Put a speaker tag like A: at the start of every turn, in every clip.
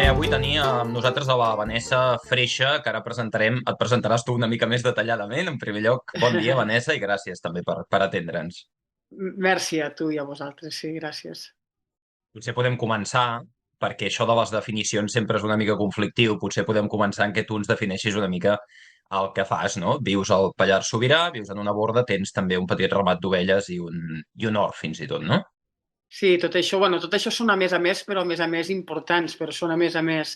A: avui tenia amb nosaltres a la Vanessa Freixa, que ara et presentaràs tu una mica més detalladament. En primer lloc, bon dia, Vanessa, i gràcies també per atendre'ns.
B: Merci a tu i a vosaltres, sí, gràcies.
A: Potser podem començar, perquè això de les definicions sempre és una mica conflictiu, potser podem començar en què tu ens defineixis una mica el que fas, no? Vius al Pallars Sobirà, vius en una borda, tens també un petit ramat d'ovelles i un hort, fins i tot, no?
B: Sí, tot això, bueno, tot això són a més, però a més importants, però són a més a més.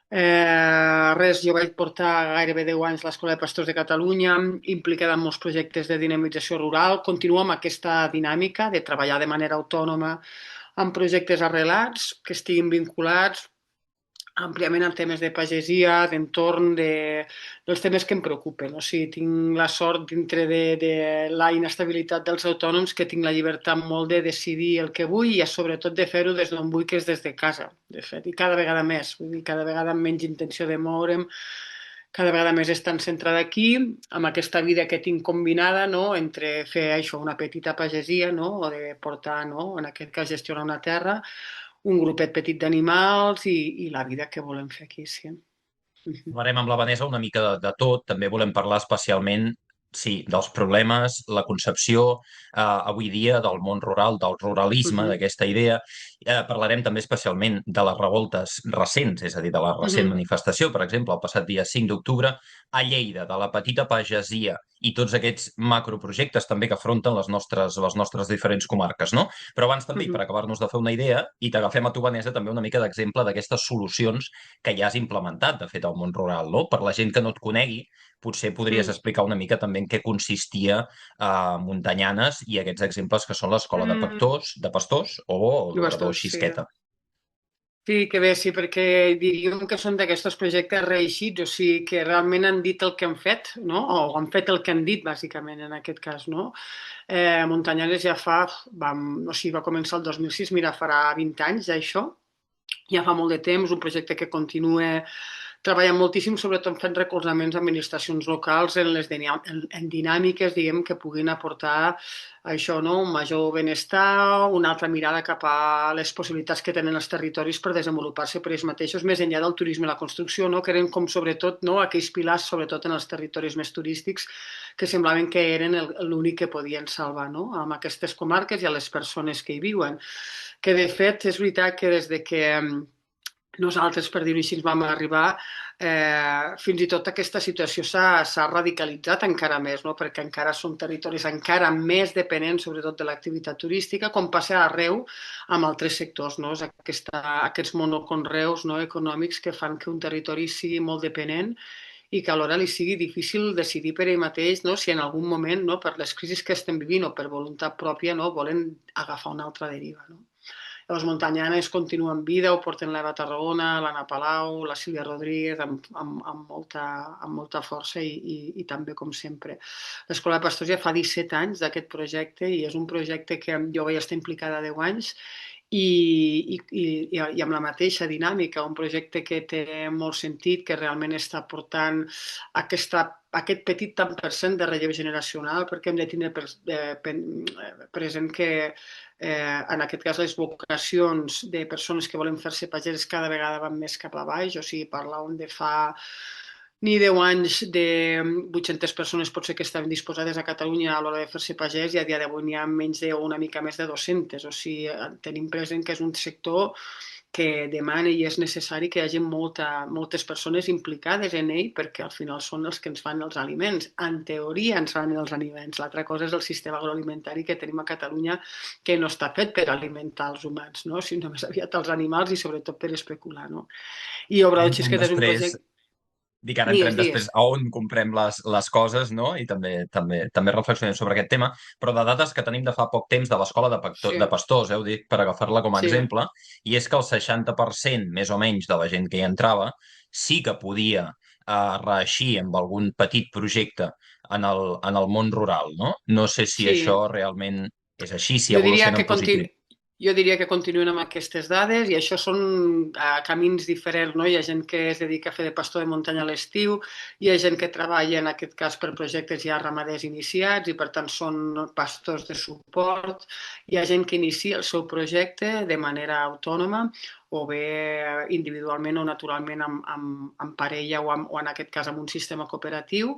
B: Res, jo vaig portar gairebé 10 anys a l'Escola de Pastors de Catalunya, implicada en molts projectes de dinamització rural, continuo amb aquesta dinàmica de treballar de manera autònoma en projectes arrelats que estiguin vinculats àmpliament en temes de pagesia, d'entorn, dels temes que em preocupen. O sigui, tinc la sort dintre de la inestabilitat dels autònoms que tinc la llibertat molt de decidir el que vull i sobretot de fer-ho des d'on vull, que és des de casa, de fet, i cada vegada més, vull dir, cada vegada amb menys intenció de moure'm, cada vegada més estan centrada aquí, amb aquesta vida que tinc combinada, no?, entre fer això, una petita pagesia, no?, o de portar, no?, en aquest cas gestionar una terra, un grupet petit d'animals i la vida que volem fer aquí, sí. Mhm.
A: Parlarem amb la Vanessa una mica de tot. També volem parlar especialment, sí, dels problemes, la concepció avui dia del món rural, del ruralisme,
B: Mhm.
A: d'aquesta idea. Parlarem també especialment de les revoltes recents, és a dir, de la recent
B: Mhm.
A: manifestació, per exemple, el passat dia 5 d'octubre a Lleida, de la petita pagesia i tots aquests macroprojectes també que afronten les nostres diferents comarques, no? Però abans també, i per
B: Mhm.
A: acabar-nos de fer una idea, i t'agafem a tu, Vanessa, també una mica d'exemple d'aquestes solucions que ja has implementat, de fet, al món rural, no? Per la gent que no et conegui, potser podries
B: Mhm.
A: explicar una mica també en què consistia Muntanyanes i aquests exemples que són l'escola
B: Mm.
A: de pastors o l'obrador
B: Bastos, sí.
A: Xisqueta.
B: Sí, que bé, sí, perquè diríem que són d'aquests projectes reeixits, o sigui, que realment han dit el que han fet, no? O han fet el que han dit, bàsicament, en aquest cas, no? Muntanyeres ja fa, o sigui, va començar el 2006, mira, farà 20 anys, ja això, ja fa molt de temps, un projecte que continua treballant moltíssim, sobretot fent recolzaments a administracions locals en dinàmiques, diguem, que puguin aportar això, no? Un major benestar, una altra mirada cap a les possibilitats que tenen els territoris per desenvolupar-se per ells mateixos, més enllà del turisme i la construcció, no? Que eren com sobretot, no? Aquells pilars, sobretot en els territoris més turístics, que semblaven que eren l'únic que podien salvar, no?, amb aquestes comarques i a les persones que hi viuen. Que de fet és veritat que des de que nosaltres, per dir-ho així, vam arribar, fins i tot aquesta situació s'ha radicalitzat encara més, no?, perquè encara són territoris encara més dependents, sobretot de l'activitat turística, com passa arreu amb altres sectors, no? És aquests monoconreus, no?, econòmics que fan que un territori sigui molt dependent i que alhora li sigui difícil decidir per ell mateix, no?, si en algun moment, no?, per les crisis que estem vivint o per voluntat pròpia, no?, volen agafar una altra deriva, no? Els muntanyanes continuen en vida, ho porten l'Eva Tarragona, l'Anna Palau, la Sílvia Rodríguez, amb molta força i també com sempre. L'Escola de Pastors ja fa 17 anys d'aquest projecte i és un projecte que jo vaig estar implicada 10 anys i amb la mateixa dinàmica, un projecte que té molt sentit, que realment està portant aquest petit tant per cent de relleu generacional, perquè hem de tindre present que en aquest cas les vocacions de persones que volen fer-se pageses cada vegada van més cap a baix, o sigui, parlàvem de fa ni 10 anys de 800 persones potser que estaven disposades a Catalunya a l'hora de fer-se pagès i a dia d'avui n'hi ha menys de, o una mica més de 200. O sigui, tenim present que és un sector que demana i és necessari que hi hagi moltes persones implicades en ell perquè al final són els que ens fan els aliments. En teoria ens fan els aliments. L'altra cosa és el sistema agroalimentari que tenim a Catalunya que no està fet per alimentar els humans, no?, sinó més aviat els animals i sobretot per especular, no? I Obrador
A: Entrem
B: Xisquet és un
A: després,
B: projecte...
A: dic ara entrem
B: Digues,
A: després
B: digues.
A: a on comprem les coses, no? I també reflexionem sobre aquest tema, però de dades que tenim de fa poc temps de l'escola
B: Sí,
A: de pastors, heu dit, per agafar-la com a
B: sí.
A: exemple, i és que el 60% més o menys de la gent que hi entrava sí que podia reeixir amb algun petit projecte en el món rural, no? No sé si
B: Sí,
A: això realment és així, si
B: jo diria
A: evoluciona
B: que
A: en positiu.
B: continuen amb aquestes dades i això són camins diferents, no? Hi ha gent que es dedica a fer de pastor de muntanya a l'estiu, hi ha gent que treballa en aquest cas per projectes ja ramaders iniciats i per tant són pastors de suport, hi ha gent que inicia el seu projecte de manera autònoma o bé individualment o naturalment amb parella o en aquest cas amb un sistema cooperatiu,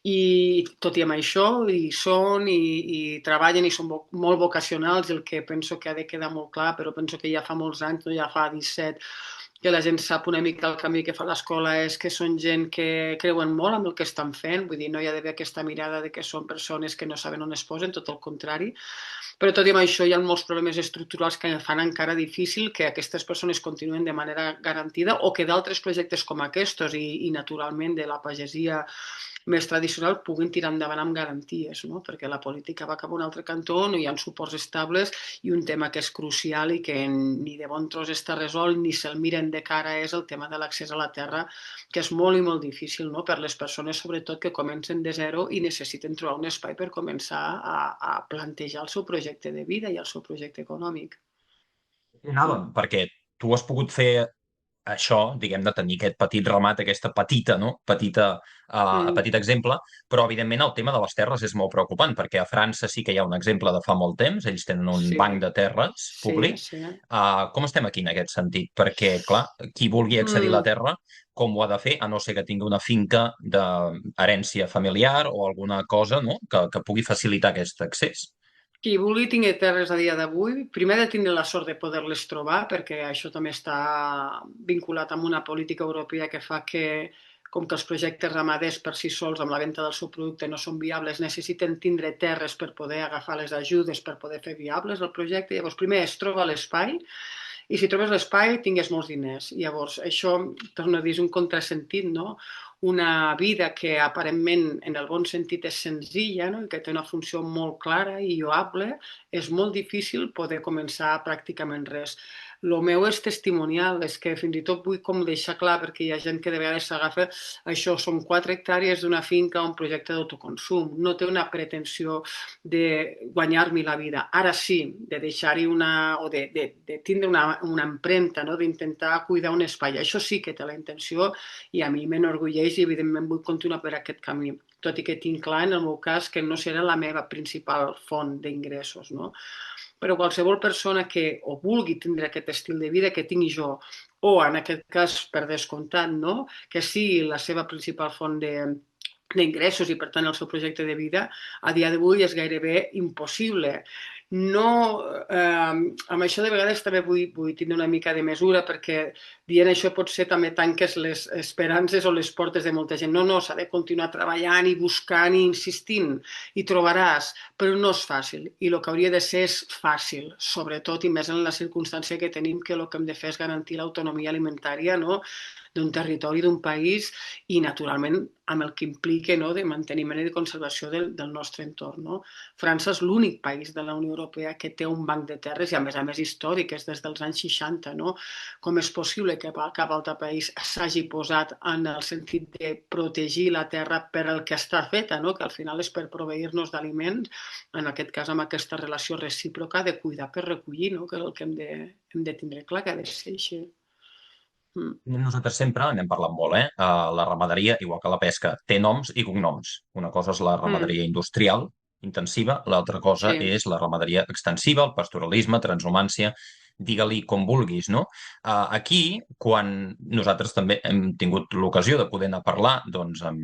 B: i tot i amb això hi són i treballen i són molt vocacionals, el que penso que ha de quedar molt clar, però penso que ja fa molts anys, no, ja fa 17, que la gent sap una mica el camí que fa l'escola, és que són gent que creuen molt amb el que estan fent, vull dir, no hi ha d'haver aquesta mirada de que són persones que no saben on es posen, tot el contrari, però tot i amb això hi ha molts problemes estructurals que fan encara difícil que aquestes persones continuen de manera garantida o que d'altres projectes com aquests i naturalment de la pagesia més tradicional puguin tirar endavant amb garanties, no? Perquè la política va cap a un altre cantó, no hi ha suports estables i un tema que és crucial i que ni de bon tros està resolt ni se'l miren de cara és el tema de l'accés a la terra, que és molt i molt difícil, no? Per les persones sobretot que comencen de zero i necessiten trobar un espai per començar a plantejar el seu projecte de vida i el seu projecte econòmic.
A: Anàvem, perquè tu has pogut fer això, diguem, de tenir aquest petit remat, aquesta petita, no?
B: Mm.
A: Petit exemple, però evidentment el tema de les terres és molt preocupant, perquè a França sí que hi ha un exemple de fa molt temps, ells tenen un
B: Sí,
A: banc de terres
B: sí,
A: públic.
B: sí.
A: Com estem aquí en aquest sentit? Perquè, clar, qui vulgui accedir a la
B: Mm.
A: terra, com ho ha de fer, a no ser que tingui una finca d'herència familiar o alguna cosa, no?, que pugui facilitar aquest accés.
B: Qui vulgui tingui terres a dia d'avui, primer ha de tindre la sort de poder-les trobar, perquè això també està vinculat amb una política europea que fa que, com que els projectes ramaders per si sols amb la venda del seu producte no són viables, necessiten tindre terres per poder agafar les ajudes per poder fer viables el projecte. Llavors, primer es troba l'espai, i si trobes l'espai tingues molts diners. Llavors, això, torno a dir, és un contrasentit, no? Una vida que aparentment, en el bon sentit, és senzilla, no? I que té una funció molt clara i lloable, és molt difícil poder començar pràcticament res. El meu és testimonial, és que fins i tot vull com deixar clar, perquè hi ha gent que de vegades s'agafa, això són 4 hectàrees d'una finca o un projecte d'autoconsum, no té una pretensió de guanyar-me la vida. Ara sí, de deixar-hi o de tindre una empremta, no? D'intentar cuidar un espai. Això sí que té la intenció i a mi m'enorgulleix i evidentment vull continuar per aquest camí, tot i que tinc clar en el meu cas que no serà la meva principal font d'ingressos, no? Però qualsevol persona que o vulgui tindre aquest estil de vida que tinc jo, o en aquest cas, per descomptat, no? Que sigui la seva principal font d'ingressos i, per tant, el seu projecte de vida, a dia d'avui és gairebé impossible. No, amb això de vegades també vull tenir una mica de mesura perquè dient això potser també tanques les esperances o les portes de molta gent. No, no, s'ha de continuar treballant i buscant i insistint i trobaràs, però no és fàcil i el que hauria de ser és fàcil, sobretot i més en la circumstància que tenim que el que hem de fer és garantir l'autonomia alimentària, no?, d'un territori, d'un país i, naturalment, amb el que implica, no?, de manteniment i de conservació del nostre entorn, no? França és l'únic país de la Unió Europea que té un banc de terres i, a més històric, és des dels anys 60, no? Com és possible que cap altre país s'hagi posat en el sentit de protegir la terra per al que està feta, no?, que al final és per proveir-nos d'aliments, en aquest cas amb aquesta relació recíproca de cuidar per recollir, no?, que és el que hem de tindre clar que ha de ser així. Mm.
A: Nosaltres sempre n'hem parlat molt, eh? La ramaderia, igual que la pesca, té noms i cognoms. Una cosa és la
B: Mm.
A: ramaderia industrial, intensiva, l'altra cosa
B: Sí.
A: és la ramaderia extensiva, el pastoralisme, transhumància, digue-li com vulguis, no? Aquí, quan nosaltres també hem tingut l'ocasió de poder anar a parlar, doncs, amb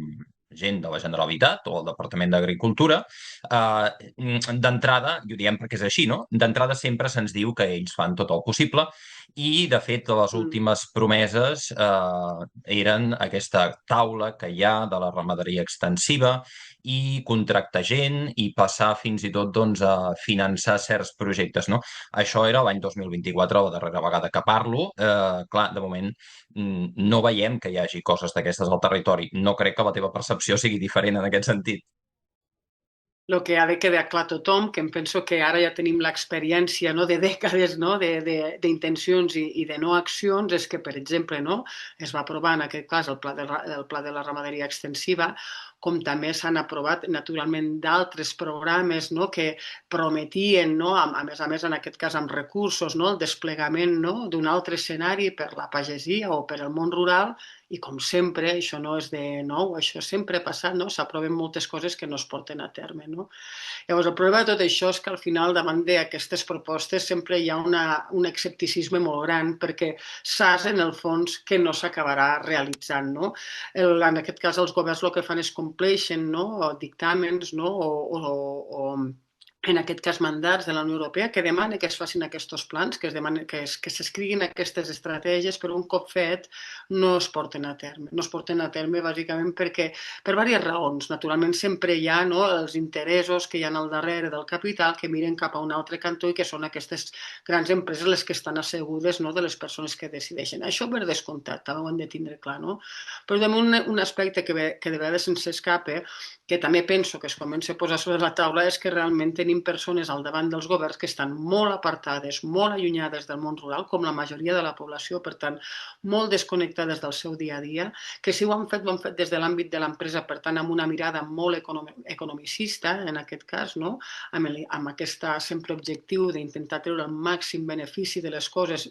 A: gent de la Generalitat o el Departament d'Agricultura, d'entrada, i ho diem perquè és així, no? D'entrada sempre se'ns diu que ells fan tot el possible i, de fet, les
B: Mm.
A: últimes promeses eren aquesta taula que hi ha de la ramaderia extensiva i contractar gent i passar fins i tot, doncs, a finançar certs projectes, no? Això era l'any 2024, la darrera vegada que parlo. Clar, de moment no veiem que hi hagi coses d'aquestes al territori. No crec que la teva percepció sigui diferent en aquest sentit.
B: El que ha de quedar clar a tothom, que em penso que ara ja tenim l'experiència, no?, de dècades, no?, d'intencions i de no accions, és que, per exemple, no?, es va aprovar en aquest cas el pla de la ramaderia extensiva com també s'han aprovat naturalment d'altres programes, no?, que prometien, no?, a més, en aquest cas amb recursos, no?, el desplegament, no?, d'un altre escenari per la pagesia o per el món rural, i com sempre, això no és de nou, això sempre ha passat, no?, s'aproven moltes coses que no es porten a terme, no? Llavors, el problema de tot això és que al final, davant d'aquestes propostes, sempre hi ha un escepticisme molt gran perquè saps, en el fons, que no s'acabarà realitzant, no? En aquest cas, els governs el que fan és compleixen, no?, o dictàmens, no?, o en aquest cas mandats de la Unió Europea, que demana que es facin aquests plans, que s'escriguin aquestes estratègies, però un cop fet no es porten a terme. No es porten a terme bàsicament perquè, per diverses raons. Naturalment sempre hi ha, no?, els interessos que hi ha al darrere del capital que miren cap a un altre cantó i que són aquestes grans empreses les que estan assegudes, no?, de les persones que decideixen. Això per descomptat, també ho hem de tindre clar, no? Però també un aspecte que de vegades se'ns escapa, que també penso que es comença a posar sobre la taula, és que realment tenim persones al davant dels governs que estan molt apartades, molt allunyades del món rural, com la majoria de la població, per tant, molt desconnectades del seu dia a dia, que si ho han fet des de l'àmbit de l'empresa, per tant, amb una mirada molt economicista, en aquest cas, no?, amb aquest sempre objectiu d'intentar treure el màxim benefici de les coses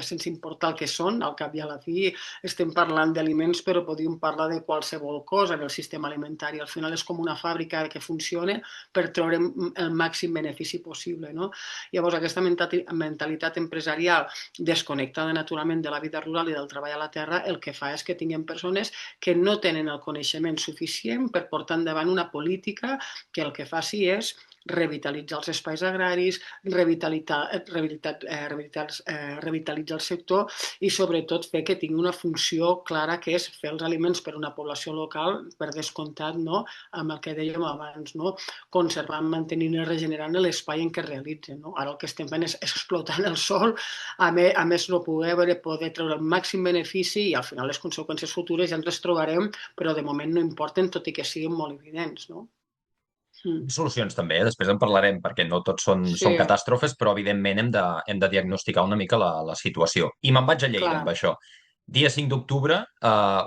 B: sense importar el que són. Al cap i a la fi estem parlant d'aliments, però podríem parlar de qualsevol cosa en el sistema alimentari. Al final és com una fàbrica que funciona per treure el màxim benefici possible, no? Llavors, aquesta mentalitat empresarial desconnectada naturalment de la vida rural i del treball a la terra, el que fa és que tinguem persones que no tenen el coneixement suficient per portar endavant una política que el que faci és revitalitzar els espais agraris, revitalitzar el sector i sobretot fer que tingui una funció clara, que és fer els aliments per a una població local, per descomptat, no?, amb el que dèiem abans, no?, conservant, mantenint i regenerant l'espai en què es realitzen, no? Ara el que estem fent és explotant el sol, a més no poder treure el màxim benefici, i al final les conseqüències futures ja ens les trobarem, però de moment no importen, tot i que siguin molt evidents, no?
A: Solucions també, després en parlarem, perquè no tots
B: Sí,
A: són catàstrofes, però evidentment hem de diagnosticar una mica la situació. I me'n vaig a Lleida amb
B: clar.
A: això. Dia 5 d'octubre,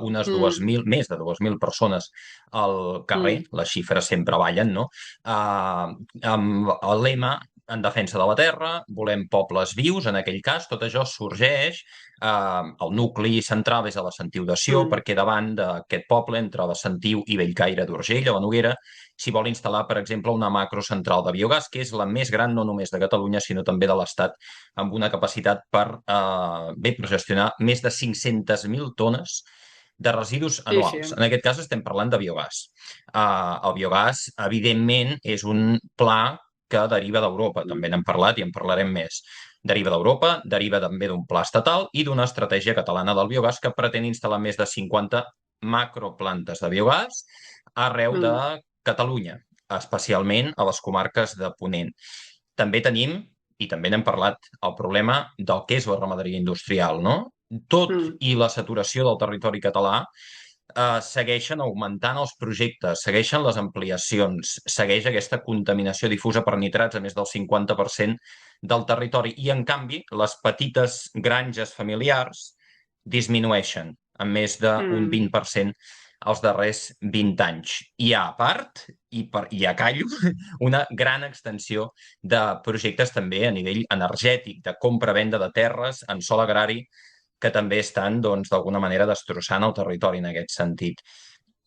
A: unes
B: Mm,
A: més de 2.000 persones al carrer,
B: mm,
A: les xifres sempre ballen, no? Amb el lema en defensa de la terra, volem pobles vius, en aquell cas, tot això sorgeix, el nucli central és a la Sentiu de Sió,
B: mm.
A: perquè davant d'aquest poble, entre la Sentiu i Bellcaire d'Urgell, a la Noguera, s'hi vol instal·lar, per exemple, una macrocentral de biogàs, que és la més gran no només de Catalunya, sinó també de l'Estat, amb una capacitat per gestionar més de 500.000 tones de residus
B: Sí, sí.
A: anuals. En aquest cas estem parlant de biogàs. El biogàs, evidentment, és un pla que deriva d'Europa, també n'hem parlat i en parlarem més. Deriva d'Europa, deriva també d'un pla estatal i d'una estratègia catalana del biogàs que pretén instal·lar més de 50 macroplantes de biogàs arreu de
B: Mm,
A: Catalunya, especialment a les comarques de Ponent. També tenim, i també n'hem parlat, el problema del que és la ramaderia industrial, no? Tot
B: mm.
A: i la saturació del territori català, segueixen augmentant els projectes, segueixen les ampliacions, segueix aquesta contaminació difusa per nitrats a més del 50% del territori. I, en canvi, les petites granges familiars disminueixen en més d'un
B: Mm.
A: 20% els darrers 20 anys. Hi ha, a part, i a callo, una gran extensió de projectes també a nivell energètic, de compra-venda de terres en sòl agrari, que també estan, doncs, d'alguna manera destrossant el territori en aquest sentit.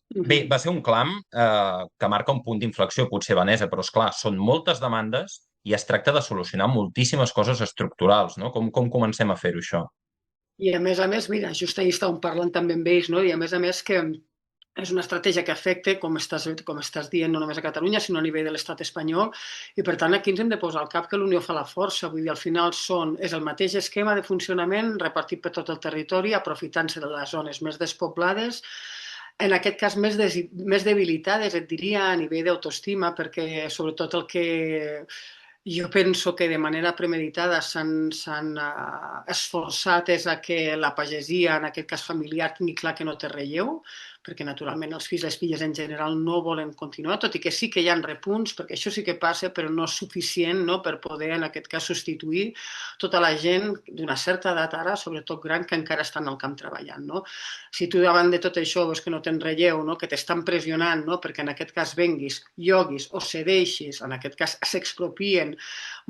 A: Bé,
B: Mhm.
A: va ser un clam que marca un punt d'inflexió, potser, Vanessa, però, és clar, són moltes demandes i es tracta de solucionar moltíssimes coses estructurals, no? Com comencem a fer-ho, això?
B: I a més, mira, just ahir estàvem parlant també amb ells, no? I a més que és una estratègia que afecta, com estàs dient, no només a Catalunya, sinó a nivell de l'estat espanyol, i per tant aquí ens hem de posar al cap que l'Unió fa la força, vull dir, al final és el mateix esquema de funcionament repartit per tot el territori, aprofitant-se de les zones més despoblades, en aquest cas més debilitades, et diria, a nivell d'autoestima, perquè sobretot el que jo penso que de manera premeditada s'han esforçat és a que la pagesia, en aquest cas familiar, tingui clar que no té relleu, perquè naturalment els fills i les filles en general no volen continuar, tot i que sí que hi ha repunts, perquè això sí que passa, però no és suficient, no?, per poder, en aquest cas, substituir tota la gent d'una certa edat ara, sobretot gran, que encara estan al camp treballant. No? Si tu davant de tot això veus que no tens relleu, no?, que t'estan pressionant, no?, perquè en aquest cas venguis, lloguis o cedeixis, en aquest cas s'expropien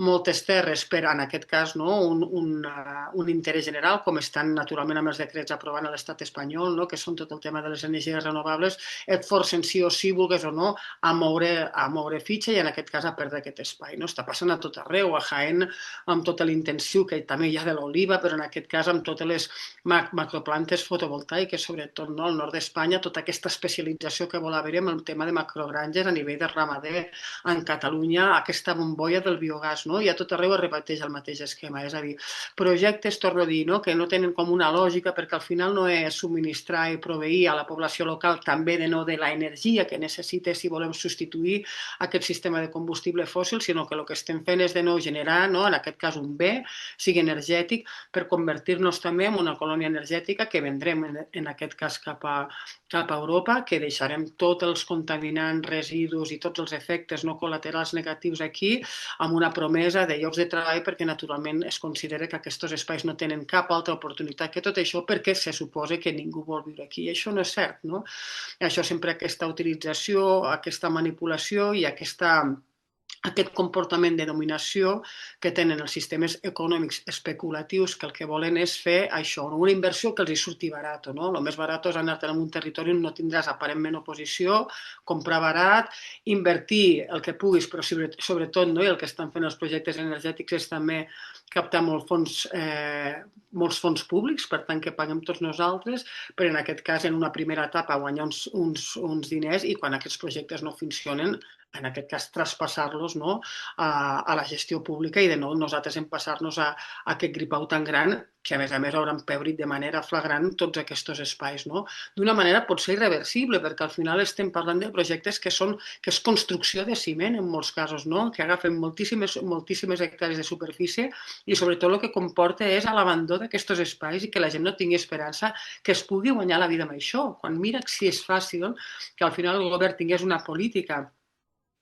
B: moltes terres per, en aquest cas, no?, un interès general, com estan naturalment amb els decrets aprovant a l'estat espanyol, no?, que són tot el tema de les energies renovables, et forcen sí o sí, vulguis o no, a moure fitxa i en aquest cas a perdre aquest espai. No? Està passant a tot arreu, a Jaén amb tot l'intensiu que també hi ha de l'oliva, però en aquest cas amb totes les macroplantes fotovoltaiques, sobretot no? Al nord d'Espanya, tota aquesta especialització que vol haver amb el tema de macrogranges a nivell de ramader en Catalunya, aquesta bombolla del biogàs, no? I a tot arreu es repeteix el mateix esquema, és a dir, projectes, torno a dir, no?, que no tenen com una lògica perquè al final no és subministrar i proveir a la població local també de l'energia que necessita si volem substituir aquest sistema de combustible fòssil, sinó que el que estem fent és de nou generar, no?, en aquest cas un bé, sigui energètic, per convertir-nos també en una colònia energètica que vendrem en aquest cas cap a Europa, que deixarem tots els contaminants, residus i tots els efectes no col·laterals negatius aquí, amb una promesa de llocs de treball, perquè naturalment es considera que aquests espais no tenen cap altra oportunitat que tot això, perquè se suposa que ningú vol viure aquí. I això no és cert, no? Això sempre aquesta utilització, aquesta manipulació i aquest comportament de dominació que tenen els sistemes econòmics especulatius, que el que volen és fer això, una inversió que els hi surti barat, no? El més barat és anar-te'n en un territori on no tindràs aparentment oposició, comprar barat, invertir el que puguis, però sobretot, no? I el que estan fent els projectes energètics és també captar molts fons públics, per tant que paguem tots nosaltres, però en aquest cas en una primera etapa guanyar uns diners i quan aquests projectes no funcionen, en aquest cas traspassar-los, no?, a la gestió pública i de nou nosaltres empassar-nos a aquest gripau tan gran que a més haurà empebrit de manera flagrant tots aquests espais. No? D'una manera pot ser irreversible, perquè al final estem parlant de projectes que és construcció de ciment en molts casos, no? Que agafen moltíssimes hectàrees de superfície i sobretot el que comporta és l'abandó d'aquests espais i que la gent no tingui esperança que es pugui guanyar la vida amb això. Quan mira si és fàcil que al final el govern tingués una política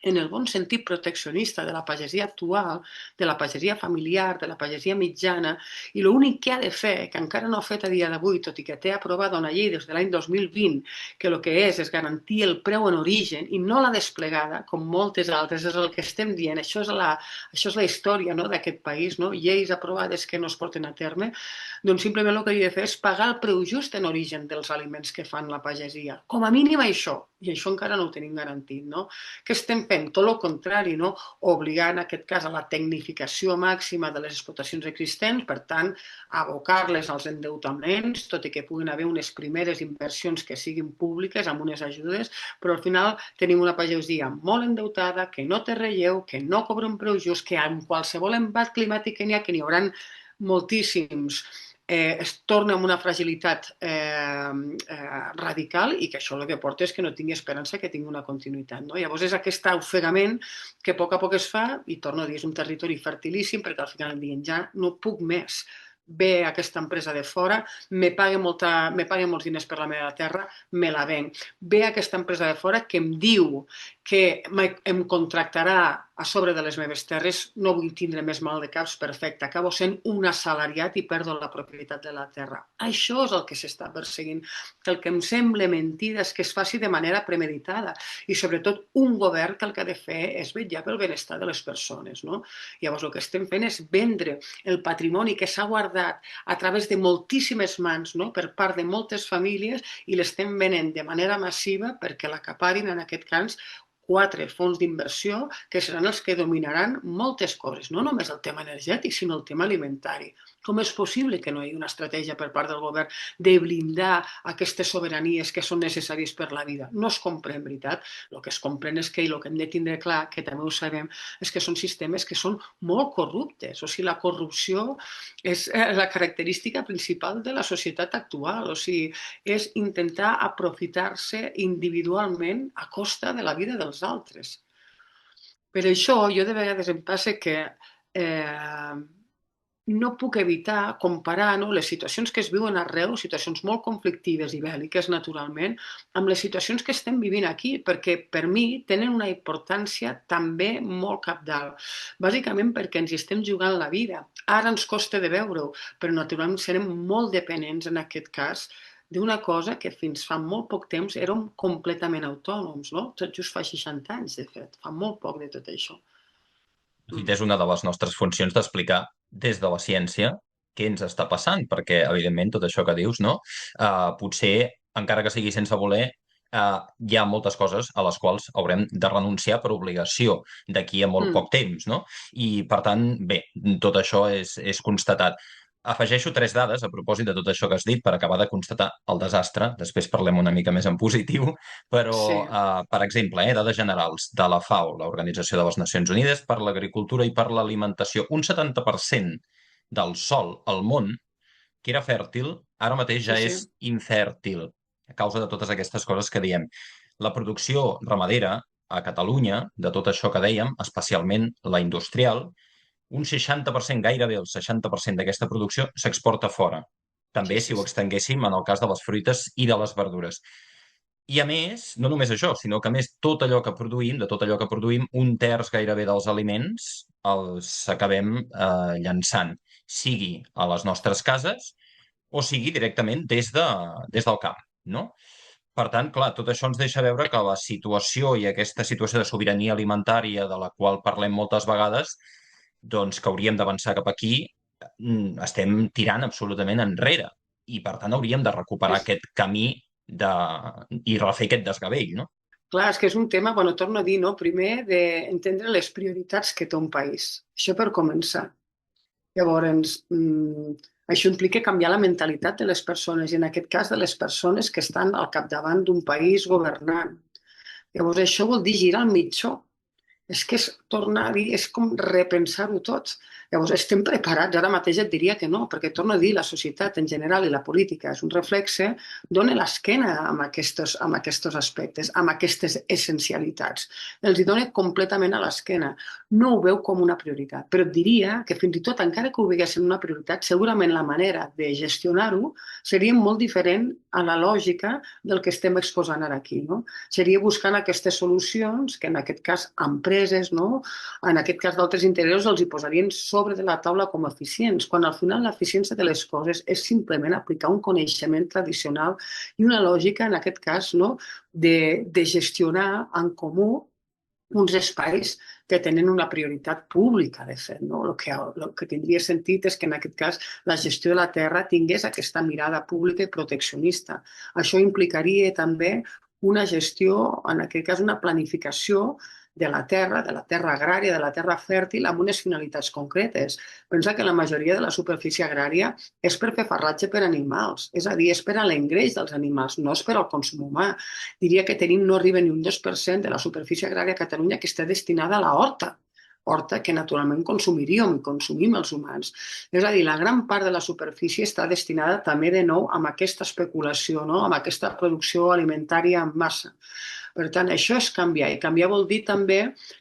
B: en el bon sentit proteccionista de la pagesia actual, de la pagesia familiar, de la pagesia mitjana, i l'únic que ha de fer, que encara no ha fet a dia d'avui, tot i que té aprovada una llei des de l'any 2020, que el que és garantir el preu en origen i no la desplegada, com moltes altres, és el que estem dient. Això és la història, no?, d'aquest país, no? Lleis aprovades que no es porten a terme, doncs simplement el que hauria de fer és pagar el preu just en origen dels aliments que fan la pagesia. Com a mínim això, i això encara no ho tenim garantit, no? Què estem fent? Tot el contrari, no? Obligant, en aquest cas, a la tecnificació màxima de les explotacions existents, per tant, abocar-les als endeutaments, tot i que puguin haver unes primeres inversions que siguin públiques amb unes ajudes, però al final tenim una pagesia molt endeutada, que no té relleu, que no cobra un preu just, que amb qualsevol embat climàtic que n'hi haurà moltíssims, es torna amb una fragilitat radical i que això el que porta és que no tingui esperança que tingui una continuïtat. No? Llavors és aquest ofegament que a poc es fa i torno a dir, és un territori fertilíssim perquè al final diuen ja no puc més, ve aquesta empresa de fora, me paga molts diners per la meva terra, me la venc. Ve aquesta empresa de fora que em diu que em contractarà a sobre de les meves terres, no vull tindre més mal de caps, perfecte, acabo sent un assalariat i perdo la propietat de la terra. Això és el que s'està perseguint. El que em sembla mentida és que es faci de manera premeditada i sobretot un govern que el que ha de fer és vetllar pel benestar de les persones. No? Llavors el que estem fent és vendre el patrimoni que s'ha guardat a través de moltíssimes mans, no? Per part de moltes famílies i l'estem venent de manera massiva perquè l'acaparin en aquest cas 4 fons d'inversió que seran els que dominaran moltes coses, no només el tema energètic, sinó el tema alimentari. Com és possible que no hi hagi una estratègia per part del govern de blindar aquestes sobiranies que són necessàries per la vida? No es comprèn, veritat. El que es comprèn és que, i el que hem de tindre clar, que també ho sabem, és que són sistemes que són molt corruptes. O sigui, la corrupció és la característica principal de la societat actual. O sigui, és intentar aprofitar-se individualment a costa de la vida dels altres. Per això jo de vegades em passa que no puc evitar comparar, no, les situacions que es viuen arreu, situacions molt conflictives i bèl·liques, naturalment, amb les situacions que estem vivint aquí, perquè per mi tenen una importància també molt cabdal. Bàsicament perquè ens hi estem jugant la vida. Ara ens costa de veure-ho, però naturalment serem molt dependents en aquest cas d'una cosa que fins fa molt poc temps érem completament autònoms, no? Tot just fa 60 anys, de fet, fa molt poc de tot això.
A: De fet,
B: Mm.
A: és una de les nostres funcions d'explicar des de la ciència què ens està passant, perquè, evidentment, tot això que dius, no? Potser, encara que sigui sense voler, hi ha moltes coses a les quals haurem de renunciar per obligació d'aquí a molt
B: Mm.
A: poc temps, no? I, per tant, bé, tot això és constatat. Afegeixo tres dades a propòsit de tot això que has dit per acabar de constatar el desastre. Després parlem una mica més en positiu, però,
B: Sí,
A: per exemple, dades generals de la FAO, l'Organització de les Nacions Unides per l'Agricultura i per l'Alimentació. Un 70% del sòl al món, que era fèrtil, ara mateix
B: sí,
A: ja
B: sí.
A: és infèrtil, a causa de totes aquestes coses que diem. La producció ramadera a Catalunya, de tot això que dèiem, especialment la industrial, un 60%, gairebé el 60% d'aquesta producció s'exporta fora.
B: Sí,
A: També si
B: sí,
A: ho
B: sí.
A: extenguéssim en el cas de les fruites i de les verdures. I a més, no només això, sinó que a més tot allò que produïm, de tot allò que produïm, un terç gairebé dels aliments els acabem llançant, sigui a les nostres cases o sigui directament des del camp, no? Per tant, clar, tot això ens deixa veure que la situació i aquesta situació de sobirania alimentària de la qual parlem moltes vegades, doncs que hauríem d'avançar cap aquí, estem tirant absolutament enrere. I, per tant, hauríem de recuperar
B: És,
A: aquest camí de... i refer aquest desgavell, no?
B: clar, és que és un tema, bueno, torno a dir, no? Primer, d'entendre les prioritats que té un país. Això per començar. Llavors, això implica canviar la mentalitat de les persones, i en aquest cas de les persones que estan al capdavant d'un país governant. Llavors, això vol dir girar el mitjó. És que és tornar a dir, és com repensar-ho tot. Llavors, estem preparats? Ara mateix et diria que no, perquè torno a dir, la societat en general i la política és un reflexe, dona l'esquena amb aquests aspectes, amb aquestes essencialitats. Els hi dona completament a l'esquena. No ho veu com una prioritat, però et diria que fins i tot, encara que ho veiessin una prioritat, segurament la manera de gestionar-ho seria molt diferent a la lògica del que estem exposant ara aquí, no? Seria buscant aquestes solucions que en aquest cas empreses, no? En aquest cas d'altres interessos els hi posarien sobre de la taula com a eficients, quan al final l'eficiència de les coses és simplement aplicar un coneixement tradicional i una lògica, en aquest cas, no? de gestionar en comú uns espais que tenen una prioritat pública, de fet. No? El que tindria sentit és que en aquest cas la gestió de la terra tingués aquesta mirada pública i proteccionista. Això implicaria també una gestió, en aquest cas una planificació de la terra agrària, de la terra fèrtil, amb unes finalitats concretes. Pensa que la majoria de la superfície agrària és per fer farratge per animals, és a dir, és per a l'engreix dels animals, no és per al consum humà. Diria que tenim no arriba ni un 2% de la superfície agrària a Catalunya que està destinada a la horta que naturalment consumiríem i consumim els humans. És a dir, la gran part de la superfície està destinada també de nou amb aquesta especulació, no? Amb aquesta producció alimentària en massa. Per tant, això és canviar, i canviar vol dir també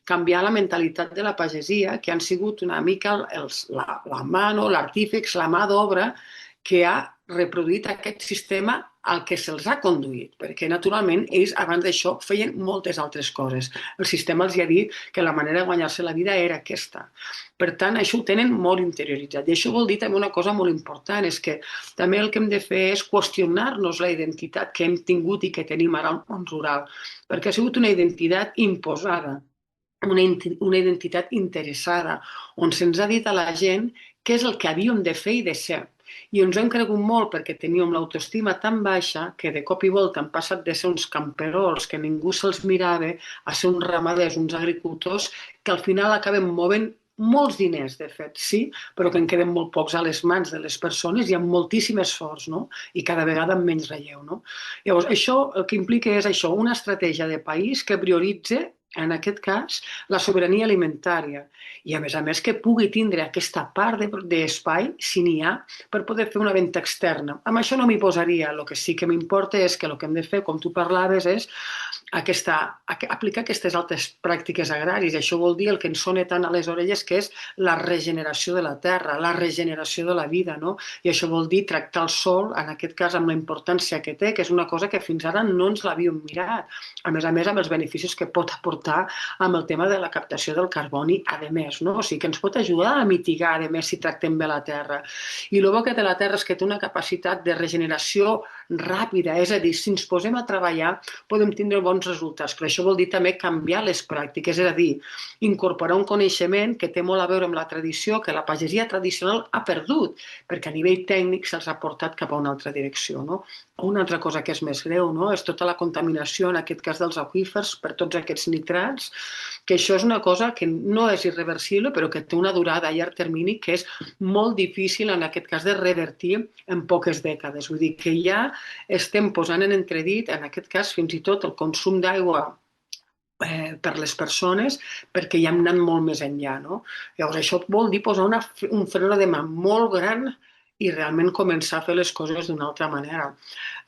B: canviar la mentalitat de la pagesia, que han sigut una mica la mà, no? L'artífex, la mà d'obra que ha reproduït aquest sistema al que se'ls ha conduït, perquè naturalment ells abans d'això feien moltes altres coses. El sistema els ha dit que la manera de guanyar-se la vida era aquesta. Per tant, això ho tenen molt interioritzat. I això vol dir també una cosa molt important, és que també el que hem de fer és qüestionar-nos la identitat que hem tingut i que tenim ara al món rural, perquè ha sigut una identitat imposada, una identitat interessada, on se'ns ha dit a la gent què és el que havíem de fer i de ser. I ens hem cregut molt perquè teníem l'autoestima tan baixa que de cop i volta han passat de ser uns camperols que ningú se'ls mirava a ser uns ramaders, uns agricultors que al final acaben movent molts diners, de fet, sí, però que en queden molt pocs a les mans de les persones i amb moltíssim esforç, no? I cada vegada amb menys relleu, no? Llavors, això el que implica és això, una estratègia de país que prioritze en aquest cas, la sobirania alimentària i, a més, que pugui tindre aquesta part d'espai, si n'hi ha, per poder fer una venda externa. Amb això no m'hi posaria. El que sí que m'importa és que el que hem de fer, com tu parlaves, és aplicar aquestes altes pràctiques agràries. Això vol dir el que ens sona tant a les orelles, que és la regeneració de la terra, la regeneració de la vida, no? I això vol dir tractar el sol, en aquest cas amb la importància que té, que és una cosa que fins ara no ens l'havíem mirat. A més, amb els beneficis que pot aportar amb el tema de la captació del carboni, a més, no? O sigui, que ens pot ajudar a mitigar, a més, si tractem bé la terra. I el bo que té la terra és que té una capacitat de regeneració ràpida, és a dir, si ens posem a treballar podem tindre bons resultats, però això vol dir també canviar les pràctiques, és a dir, incorporar un coneixement que té molt a veure amb la tradició, que la pagesia tradicional ha perdut, perquè a nivell tècnic se'ls ha portat cap a una altra direcció, no? Una altra cosa que és més greu, no? És tota la contaminació, en aquest cas dels aqüífers, per tots aquests nitrats, que això és una cosa que no és irreversible, però que té una durada a llarg termini que és molt difícil, en aquest cas, de revertir en poques dècades. Vull dir que ja estem posant en entredit, en aquest cas, fins i tot el consum d'aigua per les persones, perquè ja hem anat molt més enllà, no? Llavors, això vol dir posar un freno de mà molt gran i realment començar a fer les coses d'una altra manera.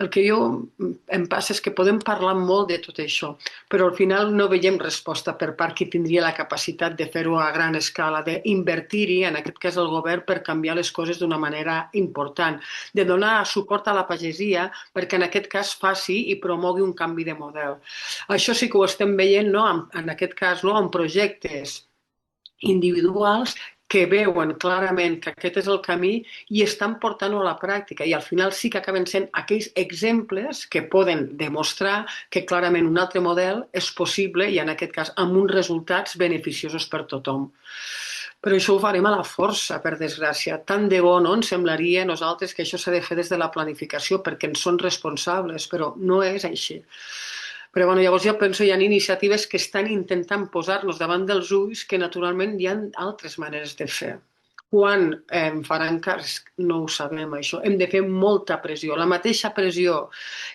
B: El que em passa és que podem parlar molt de tot això, però al final no veiem resposta per part qui tindria la capacitat de fer-ho a gran escala, d'invertir-hi, en aquest cas el govern, per canviar les coses d'una manera important, de donar suport a la pagesia perquè en aquest cas faci i promogui un canvi de model. Això sí que ho estem veient, no? En aquest cas, no? En projectes individuals que veuen clarament que aquest és el camí i estan portant-ho a la pràctica, i al final sí que acaben sent aquells exemples que poden demostrar que clarament un altre model és possible i en aquest cas amb uns resultats beneficiosos per tothom. Però això ho farem a la força, per desgràcia. Tant de bo, no? Ens semblaria a nosaltres que això s'ha de fer des de la planificació perquè en són responsables, però no és així. Però bueno, llavors jo penso hi ha iniciatives que estan intentant posar-nos davant dels ulls que naturalment hi ha altres maneres de fer. Quan faran cas? No ho sabem, això. Hem de fer molta pressió. La mateixa pressió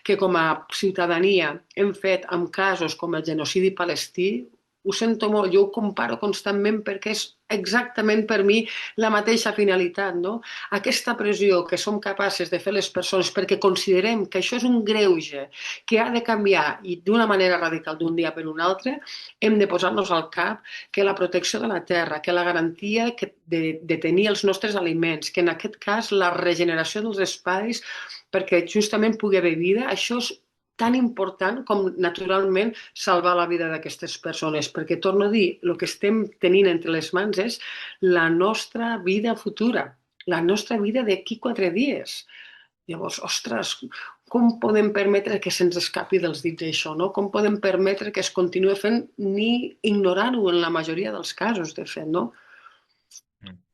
B: que com a ciutadania hem fet amb casos com el genocidi palestí, ho sento molt, jo ho comparo constantment perquè és exactament per mi la mateixa finalitat, no? Aquesta pressió que som capaces de fer les persones perquè considerem que això és un greuge que ha de canviar i d'una manera radical d'un dia per un altre, hem de posar-nos al cap que la protecció de la terra, que la garantia de tenir els nostres aliments, que en aquest cas la regeneració dels espais perquè justament pugui haver vida, això és tan important com, naturalment, salvar la vida d'aquestes persones. Perquè, torno a dir, el que estem tenint entre les mans és la nostra vida futura, la nostra vida d'aquí 4 dies. Llavors, ostres, com podem permetre que se'ns escapi dels dits això, no? Com podem permetre que es continuï fent ni ignorant-ho en la majoria dels casos, de fet, no?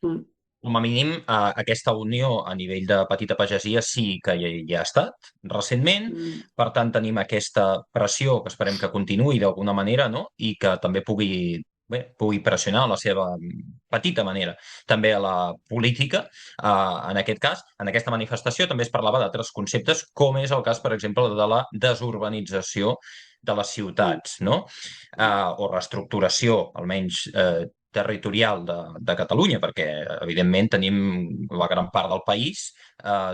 B: Mm.
A: Com a mínim, aquesta unió a nivell de petita pagesia sí que hi ha estat recentment.
B: Mm.
A: Per tant, tenim aquesta pressió que esperem que continuï d'alguna manera, no? I que també pugui pressionar a la seva petita manera també a la política. En aquest cas, en aquesta manifestació també es parlava d'altres conceptes, com és el cas, per exemple, de la desurbanització de les ciutats, no? O reestructuració, almenys territorial de Catalunya, perquè evidentment tenim la gran part del país,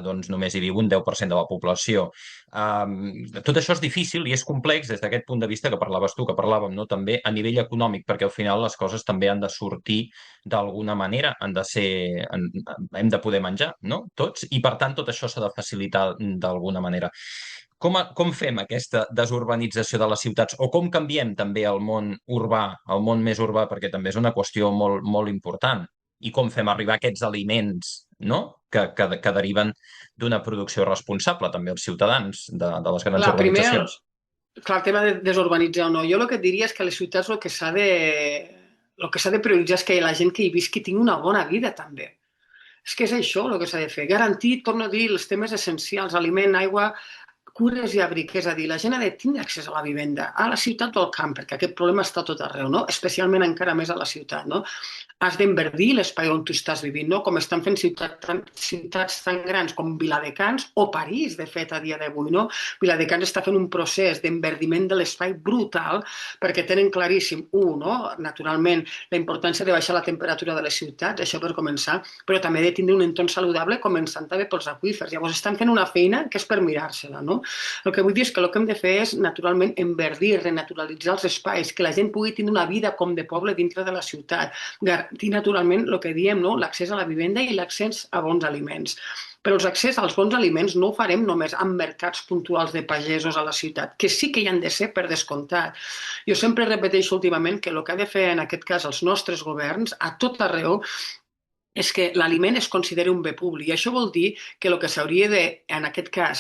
A: doncs només hi viu un 10% de la població. Tot això és difícil i és complex des d'aquest punt de vista que parlaves tu, que parlàvem, no? També a nivell econòmic, perquè al final les coses també han de sortir d'alguna manera, hem de poder menjar, no? Tots, i per tant tot això s'ha de facilitar d'alguna manera. Com fem aquesta desurbanització de les ciutats o com canviem també el món urbà, el món més urbà, perquè també és una qüestió molt, molt important, i com fem arribar aquests aliments, no? que deriven d'una producció responsable també als ciutadans de les grans
B: Clar, primer,
A: urbanitzacions.
B: clar, el tema de desurbanitzar o no. Jo el que diria és que a les ciutats el que s'ha de prioritzar és que la gent que hi visqui tingui una bona vida, també. És que és això el que s'ha de fer. Garantir, torno a dir, els temes essencials, aliment, aigua, cures i abric, és a dir, la gent ha de tindre accés a la vivenda, a la ciutat o al camp, perquè aquest problema està tot arreu, no? Especialment encara més a la ciutat, no? Has d'enverdir l'espai on tu estàs vivint, no? Com estan fent ciutats tan grans com Viladecans o París, de fet, a dia d'avui, no? Viladecans està fent un procés d'enverdiment de l'espai brutal perquè tenen claríssim, no? Naturalment, la importància de baixar la temperatura de les ciutats, això per començar, però també de tindre un entorn saludable, començant també pels aqüífers. Llavors estan fent una feina que és per mirar-se-la, no? El que vull dir és que el que hem de fer és, naturalment, enverdir, renaturalitzar els espais, que la gent pugui tenir una vida com de poble dintre de la ciutat, garantir, naturalment, el que diem, no? L'accés a la vivenda i l'accés a bons aliments. Però els accés als bons aliments no ho farem només amb mercats puntuals de pagesos a la ciutat, que sí que hi han de ser per descomptat. Jo sempre repeteixo últimament que el que ha de fer en aquest cas els nostres governs a tot arreu és que l'aliment es consideri un bé públic. I això vol dir que el que s'hauria de, en aquest cas,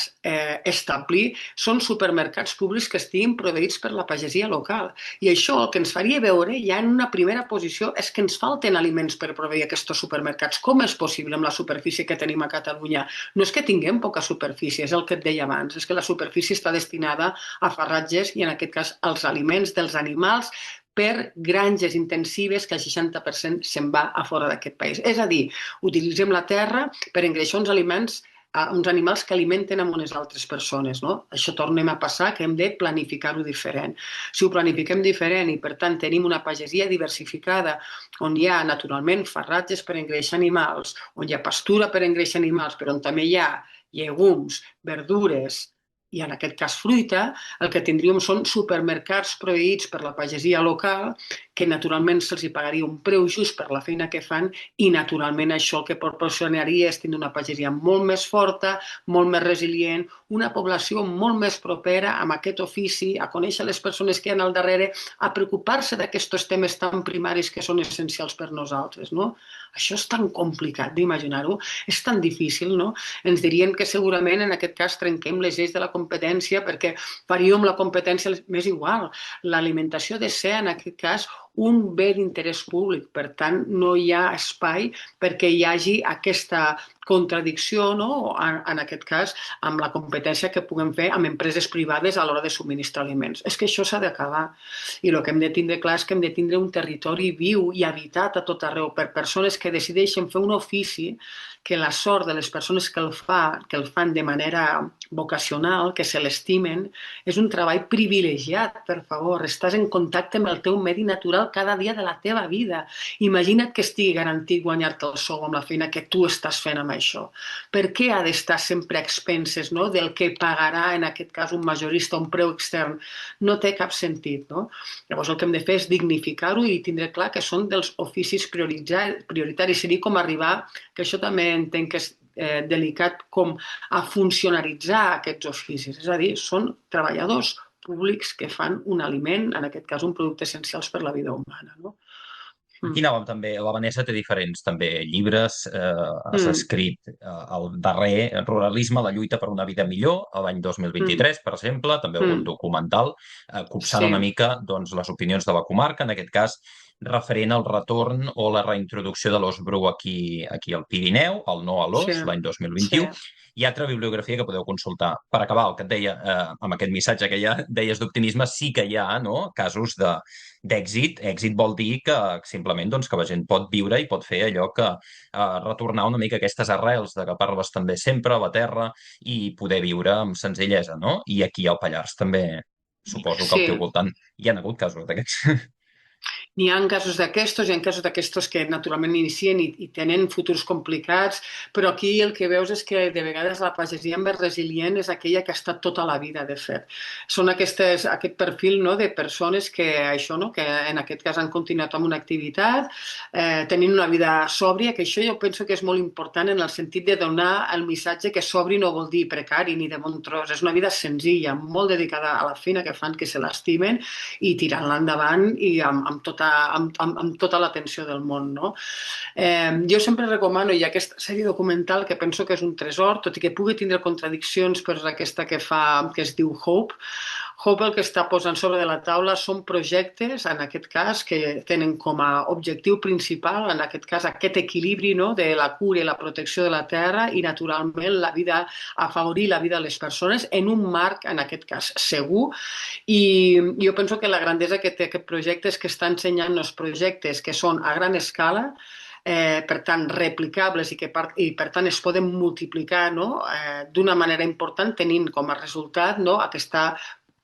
B: establir són supermercats públics que estiguin proveïts per la pagesia local. I això el que ens faria veure ja en una primera posició és que ens falten aliments per proveir aquests supermercats. Com és possible amb la superfície que tenim a Catalunya? No és que tinguem poca superfície, és el que et deia abans, és que la superfície està destinada a farratges i en aquest cas als aliments dels animals per granges intensives que el 60% se'n va a fora d'aquest país. És a dir, utilitzem la terra per engreixar uns aliments uns animals que alimenten amb unes altres persones. No? Això tornem a passar, que hem de planificar-ho diferent. Si ho planifiquem diferent i, per tant, tenim una pagesia diversificada on hi ha, naturalment, farratges per engreixar animals, on hi ha pastura per engreixar animals, però on també hi ha llegums, verdures, i en aquest cas fruita, el que tindríem són supermercats proveïts per la pagesia local que naturalment se'ls pagaria un preu just per la feina que fan i naturalment això el que proporcionaria és tenir una pagesia molt més forta, molt més resilient, una població molt més propera amb aquest ofici, a conèixer les persones que hi ha al darrere, a preocupar-se d'aquests temes tan primaris que són essencials per nosaltres. No? Això és tan complicat d'imaginar-ho, és tan difícil, no? Ens dirien que segurament en aquest cas trenquem les lleis de la competència perquè faríem la competència més igual. L'alimentació ha de ser, en aquest cas, un bé d'interès públic. Per tant, no hi ha espai perquè hi hagi aquesta contradicció, no? En aquest cas, amb la competència que puguem fer amb empreses privades a l'hora de subministrar aliments. És que això s'ha d'acabar. I el que hem de tindre clar és que hem de tindre un territori viu i habitat a tot arreu per persones que decideixen fer un ofici que la sort de les persones que el fan de manera vocacional, que se l'estimen, és un treball privilegiat, per favor. Estàs en contacte amb el teu medi natural cada dia de la teva vida. Imagina't que estigui garantit guanyar-te el sou amb la feina que tu estàs fent amb això. Per què ha d'estar sempre a expenses, no? Del que pagarà, en aquest cas, un majorista, un preu extern? No té cap sentit. No? Llavors el que hem de fer és dignificar-ho i tindre clar que són dels oficis prioritaris. Seria com arribar, que això també entenc que és delicat, com a funcionaritzar aquests oficis. És a dir, són treballadors públics que fan un aliment, en aquest cas un producte essencials per la vida humana. No?
A: Aquí anàvem també, la Vanessa té diferents també llibres, has escrit el darrer, Ruralisme, la lluita per una vida millor, l'any 2023, per exemple, també algun documental, copsant una mica doncs, les opinions de la comarca, en aquest cas referent al retorn o la reintroducció de l'ós bru aquí al Pirineu, el no a l'ós, l'any 2021. Hi ha altra bibliografia que podeu consultar. Per acabar, el que et deia, amb aquest missatge que ja deies d'optimisme, sí que hi ha casos d'èxit. Èxit vol dir que simplement doncs, que la gent pot viure i pot fer allò que retornar una mica aquestes arrels de que parles també sempre a la terra i poder viure amb senzillesa, no? I aquí al Pallars també suposo que al teu voltant hi ha hagut casos d'aquests.
B: N'hi ha casos d'aquestos, hi ha casos d'aquestos que naturalment inicien i tenen futurs complicats, però aquí el que veus és que de vegades la pagesia més resilient és aquella que ha estat tota la vida, de fet. Són aquest perfil de persones que això, que en aquest cas han continuat amb una activitat, tenint una vida sòbria, que això jo penso que és molt important en el sentit de donar el missatge que sobri no vol dir precari ni de bon tros, és una vida senzilla, molt dedicada a la feina que fan, que se l'estimen i tirant-la endavant i amb tota l'atenció del món. No? Jo sempre recomano, hi ha aquesta sèrie documental que penso que és un tresor, tot i que pugui tindre contradiccions, però és aquesta que es diu Hope. Hope el que està posant sobre de la taula són projectes, en aquest cas, que tenen com a objectiu principal, en aquest cas, aquest equilibri de la cura i la protecció de la terra i, naturalment, afavorir la vida de les persones en un marc, en aquest cas, segur. I jo penso que la grandesa que té aquest projecte és que està ensenyant els projectes que són a gran escala, per tant, replicables i per tant es poden multiplicar d'una manera important tenint com a resultat aquesta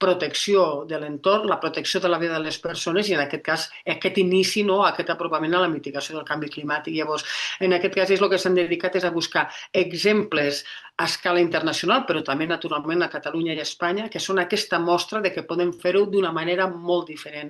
B: protecció de l'entorn, la protecció de la vida de les persones i, en aquest cas, aquest inici, aquest apropament a la mitigació del canvi climàtic. Llavors, en aquest cas, el que s'han dedicat és a buscar exemples a escala internacional, però també naturalment a Catalunya i a Espanya, que són aquesta mostra de que podem fer-ho d'una manera molt diferent.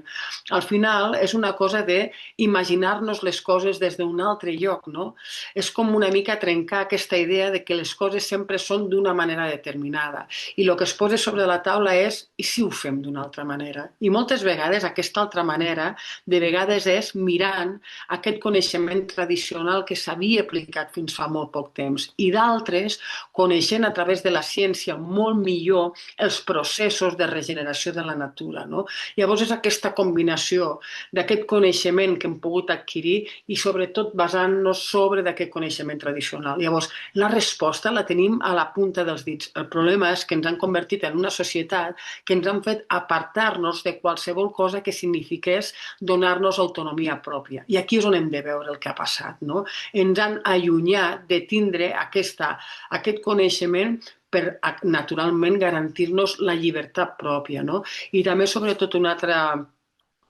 B: Al final és una cosa de imaginar-nos les coses des d'un altre lloc, no? És com una mica trencar aquesta idea de que les coses sempre són d'una manera determinada. I el que es posa sobre la taula és i si ho fem d'una altra manera? I moltes vegades aquesta altra manera de vegades és mirant aquest coneixement tradicional que s'havia aplicat fins fa molt poc temps i d'altres coneixent a través de la ciència molt millor els processos de regeneració de la natura. No? Llavors és aquesta combinació d'aquest coneixement que hem pogut adquirir i sobretot basant-nos sobre d'aquest coneixement tradicional. Llavors, la resposta la tenim a la punta dels dits. El problema és que ens han convertit en una societat que ens han fet apartar-nos de qualsevol cosa que signifiqués donar-nos autonomia pròpia. I aquí és on hem de veure el que ha passat. No? Ens han allunyat de tindre aquest coneixement per naturalment garantir-nos la llibertat pròpia. No? I també, sobretot, un altre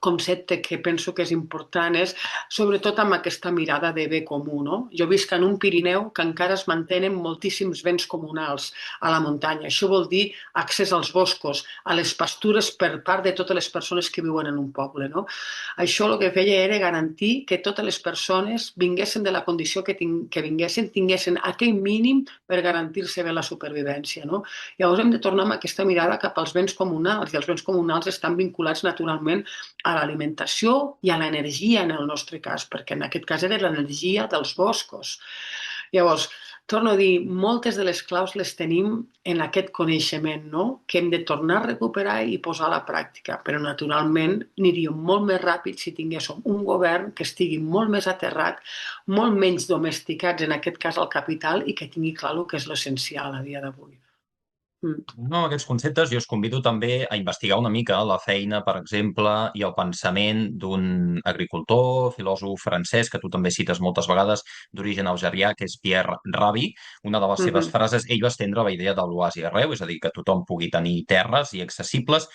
B: concepte que penso que és important és sobretot amb aquesta mirada de bé comú. No? Jo visc en un Pirineu que encara es mantenen moltíssims béns comunals a la muntanya. Això vol dir accés als boscos, a les pastures per part de totes les persones que viuen en un poble. No? Això el que feia era garantir que totes les persones vinguessin de la condició que vinguessin, tinguessin aquell mínim per garantir-se bé la supervivència. No? Llavors hem de tornar amb aquesta mirada cap als béns comunals i els béns comunals estan vinculats naturalment a l'alimentació i a l'energia en el nostre cas, perquè en aquest cas era l'energia dels boscos. Llavors, torno a dir, moltes de les claus les tenim en aquest coneixement, no? Que hem de tornar a recuperar i posar a la pràctica, però naturalment aniríem molt més ràpid si tinguéssim un govern que estigui molt més aterrat, molt menys domesticats, en aquest cas al capital, i que tingui clar el que és l'essencial a dia d'avui.
A: No, aquests conceptes jo us convido també a investigar una mica la feina, per exemple, i el pensament d'un agricultor, filòsof francès, que tu també cites moltes vegades, d'origen algerià, que és Pierre Rabhi. Una de les seves frases, ell va estendre la idea de l'oasi arreu, és a dir, que tothom pugui tenir terres i accessibles.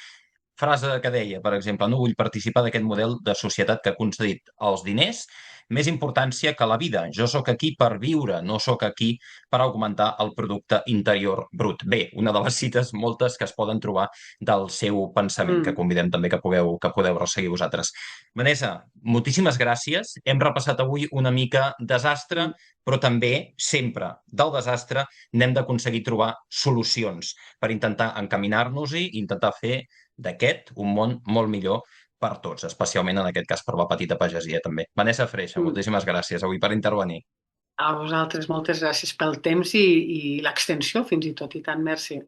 A: Frase que deia, per exemple, no vull participar d'aquest model de societat que ha concedit als diners més importància que la vida. Jo sóc aquí per viure, no sóc aquí per augmentar el producte interior brut. Bé, una de les cites moltes que es poden trobar del seu pensament, que convidem també que podeu resseguir vosaltres. Vanessa, moltíssimes gràcies. Hem repassat avui una mica desastre, però també, sempre, del desastre n'hem d'aconseguir trobar solucions per intentar encaminar-nos-hi i intentar fer d'aquest un món molt millor per tots, especialment en aquest cas per la petita pagesia també. Vanessa Freixa, moltíssimes gràcies avui per intervenir.
B: A vosaltres moltes gràcies pel temps i l'extensió fins i tot, i tant, merci.